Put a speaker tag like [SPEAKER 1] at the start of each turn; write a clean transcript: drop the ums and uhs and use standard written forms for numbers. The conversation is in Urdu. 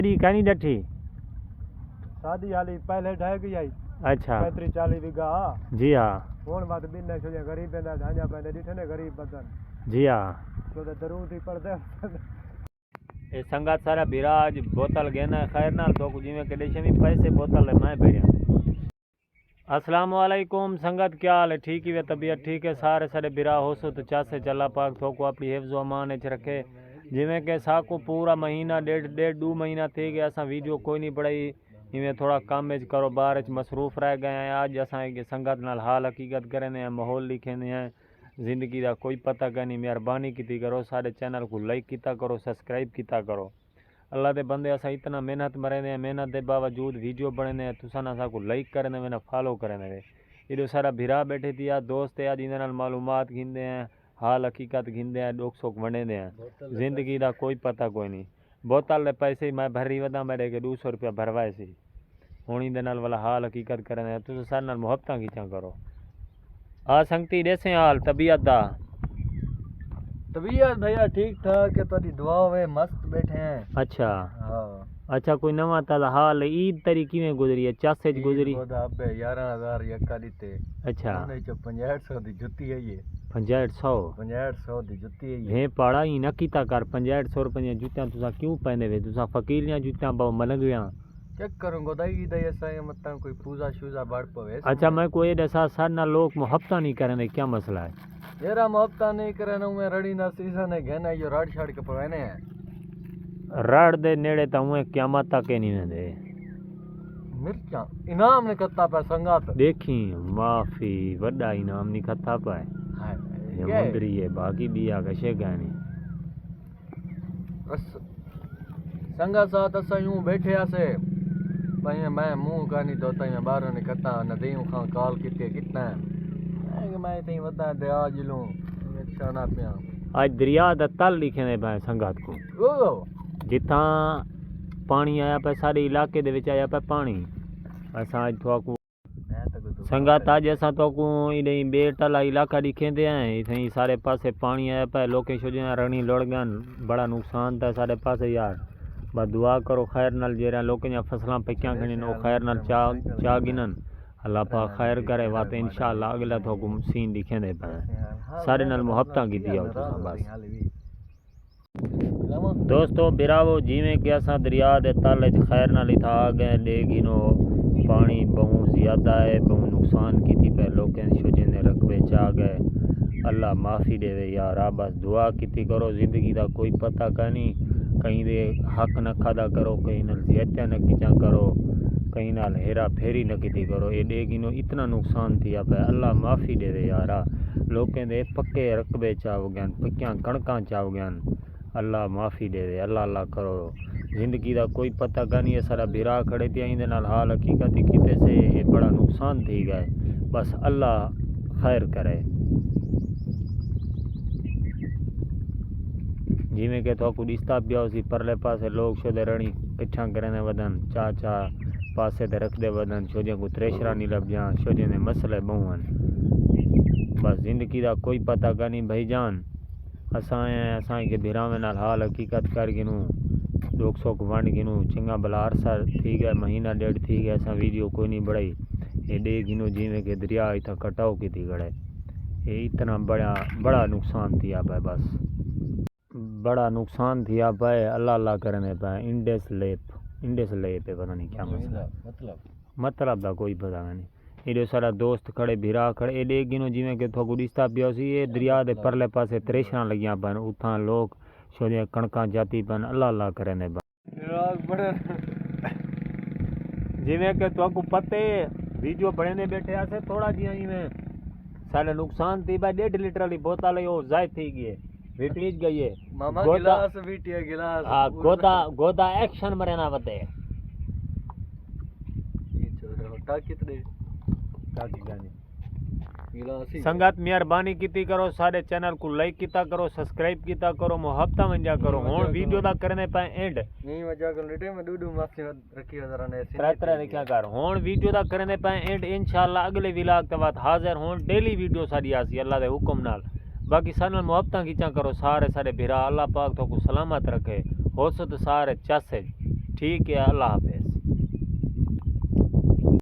[SPEAKER 1] کہانی ڈٹھی
[SPEAKER 2] شادی والی پہلے ڈھہ گئی آئی
[SPEAKER 1] اچھا
[SPEAKER 2] 35-40 بیگھا
[SPEAKER 1] جی ہاں
[SPEAKER 2] ہوں مت بن چھوڑے غریب بندہ ڈھانجا پہلے ڈٹھے نے غریب بدن
[SPEAKER 1] جی ہاں
[SPEAKER 2] تو درود ہی پڑھتے
[SPEAKER 1] یہ سنگت سارا بیراج بوتل گینا خیر نال تو جی میں کڈیشن بھی پیسے بوتل ہے میں بھیجا السلام علیکم سنگت کیا حال ہے ٹھیک ہی ہے طبیعت ٹھیک ہے سارے سارے برا ہو سو تو چاہ سے چلا پاک تو کو اپنی حفظ و امان اچ رکھے جی میں کہ سا کو پورا مہینہ ڈیڑھ دو مہینہ تھی گیا اساں ویڈیو کوئی نہیں بڑھائی میں تھوڑا کام اچ کاروبار اچ مصروف رہ گئے ہیں آج اساں سنگت نال حال حقیقت کرنے ہیں ماحول لکھے ہیں زندگی دا کوئی پتہ نہیں مہربانی کیتی کرو سارے چینل کو لائک کیتا کرو سبسکرائب کیتا کرو اللہ دے بندے اساں اتنا محنت مرے ہیں محنت دے باوجود ویڈیو بنے ہیں تساں اساں کو لائک کرنے میں فالو کرنے یہ سارا بھرا بیٹھے تھی دوست ہے جن نال معلومات گھندے ہیں حال حقیقت گھندے ہیں ڈوک سوک ونے ہیں زندگی دا کوئی پتہ کوئی نہیں بوتل دے پیسے میں بھری ودا میرے کے 200 روپیہ بھروائے سی ہونی دے نال والا حال حقیقت کرنے تساں سارے نال محبتاں کیچاں کرو آ سنگتی دیسے حال طبیعت دا
[SPEAKER 2] طبیعت بھیا ٹھیک ٹھاک ہے تاری دعا ہوئے مست بیٹھے ہیں
[SPEAKER 1] اچھا
[SPEAKER 2] ہاں
[SPEAKER 1] اچھا کوئی نواں تازہ حال عید تری کیویں گزری ہے چاسے گزری
[SPEAKER 2] خدا ابے 11000 یکا دیتے
[SPEAKER 1] اچھا
[SPEAKER 2] انہیں چ 6500 دی جُتی ہے یہ
[SPEAKER 1] 6500
[SPEAKER 2] 6500 دی جُتی ہے یہ
[SPEAKER 1] ہے پاڑا ہی نہ کیتا کر 6500 روپے جوتیاں تساں کیوں پہنے وے تساں فقیریاں جوتیاں باو ملنگیاں
[SPEAKER 2] چیک کروں گا دائی دائی اساں مطلب کوئی پوزا شوزا بڑھ پوے
[SPEAKER 1] اچھا میں کوئی دسا سارنا لوگ محبتہ نہیں کرنے کیا مسئلہ ہے
[SPEAKER 2] میرا محبتہ نہیں کرنا میں رڑی نہ سیزن ہے گہنا یہ راڑ چھاڑ کے پوانے ہیں
[SPEAKER 1] راڑ دے نیڑے تا ہوئے قیامت تک نہیں ویندے
[SPEAKER 2] مرچاں انعام نے کتا پہ سنگات
[SPEAKER 1] دیکھیں معافی وڈا انعام نہیں کھتا پائے یہ مندری ہے باقی بھی آگشے گانی
[SPEAKER 2] سنگا ساتھ اسا یوں بیٹھے آسے میں منہ کا نہیں دھوتا میں باہر نے کتا ندیوں خان کال کیتے کتنا ہے میں تھی ودا دریا جلوں اچھا نہ پیا
[SPEAKER 1] آج دریا دا تل لکھے نے بھائی سنگات کو جتھاں پانی آیا پہ سارے علاقے دے وچ آیا پہ پانی اساں اج تو کو سنگات اج اساں تو کو ای بیٹ والا علاقہ دکھیندے ہیں ایتھیں سارے پاسے پانی آیا پہ لوکے شوجیاں رنی لڑ گن بڑا نقصان تے سارے پاسے یار بس دعا کرو خیر نال جیرا لوکیاں فصلاں پکیاں گنن او خیر نال چا گنن اللہ پاک خیر کرے وات انشاءاللہ اگلا تو کو سین دکھیندے پے سارے نال محبتاں کیتی او تساں بس دوستو براو جیویں کہ اساں دریا دے تل وچ خیر نال تھا گئے لے گینو پانی بہت زیادہ ہے بہت نقصان کیتی پہ لوکاں شوجے نے رقبے چا گئے اللہ معافی دے یار بس دعا کیتی کرو زندگی دا کوئی پتہ نہیں کہیں دے حق نہ کھادا کرو کہیں نال زیادتیاں نہ کیچاں کرو کہیں نال ہیرا پھیری نہ کیتی کرو یہ دے گینو اتنا نقصان تھیا پہ اللہ معافی دے یارا لوکاں دے پکے رقبے چاو گیان پکیاں کڑکاں چاو گیان اللہ معافی دے اللہ اللہ کرو زندگی دا کوئی پتہ نہیں ہے سارا بھرا کھڑے تے ایندے نال حال حقیقت کیتے سے یہ بڑا نقصان تھی گئے بس اللہ خیر کرے جی میں کہ تو کو دستا پیا اسی پرلے پاسے لوگ شدے رڑی پچھاں کرنے ودن چا پاسے تے رکھ دے ودن شوجے کو تریشرا نہیں لب جان شوجے نے مسئلے بہون بس زندگی دا کوئی پتہ نہیں بھائی جان اساں کے بھراویں نال حال حقیقت کر گنو 200 ونڈ گنو چنگا بلا عرصہ تھی گیا مہینہ ڈیڑھ تھی گیا اساں ویڈیو کوئی نہیں بڑھائی یہ دے گنو جیویں کہ دریا ایتھا کٹاؤ کیتی گڑے یہ اتنا بڑا نقصان تھیا پہ بس بڑا نقصان تھیا پہ اللہ اللہ کرنے پہ انڈس لے پہ پتہ نہیں کیا مسئلہ مطلب دا کوئی پتہ نہیں یہ سارا دوست کھڑے بھرا کھڑے یہ دے گنو جیویں کہ تو کو دستا پیا سی یہ دریا دے پرلے پاسے تریشاں لگیاں پن اتھاں لوگ شوجے کڑکاں جاتی پن اللہ اللہ کرنے جیویں کہ تو کو پتے ویڈیو بڑھنے بیٹھے اسے تھوڑا جیاں ایویں سارے نقصان تھی بھائی 1.5 لیٹر والی بوتل ہے وہ ضائع تھی گئی ویٹیج گئی ہے
[SPEAKER 2] ماما گلاس ویٹیا گلاس
[SPEAKER 1] ہاں گودا ایکشن مرنا وتے
[SPEAKER 2] یہ چوڑا ہوتا کتنے
[SPEAKER 1] تاکی گانی
[SPEAKER 2] گلاس
[SPEAKER 1] سنگت مہربانی کیتی کرو سارے چینل کو لائک کیتا کرو سبسکرائب کیتا کرو محبتاں ونجا کرو ہن ویڈیو دا کرنے پے اینڈ
[SPEAKER 2] نہیں وجہ کر لیٹے میں ڈوڈو ماسے رکھی ذرا نے
[SPEAKER 1] ترے رکھیا کر ہن ویڈیو دا کرنے پے اینڈ انشاءاللہ اگلے ولاگ تے بعد حاضر ہون ڈیلی ویڈیو ساری آسی اللہ دے حکم نال باقی سارے محبتاں کیچاں کرو سارے بھرا اللہ پاک تو کو سلامت رکھے ہو سو تو سارے چاسے ٹھیک ہے، اللہ حافظ۔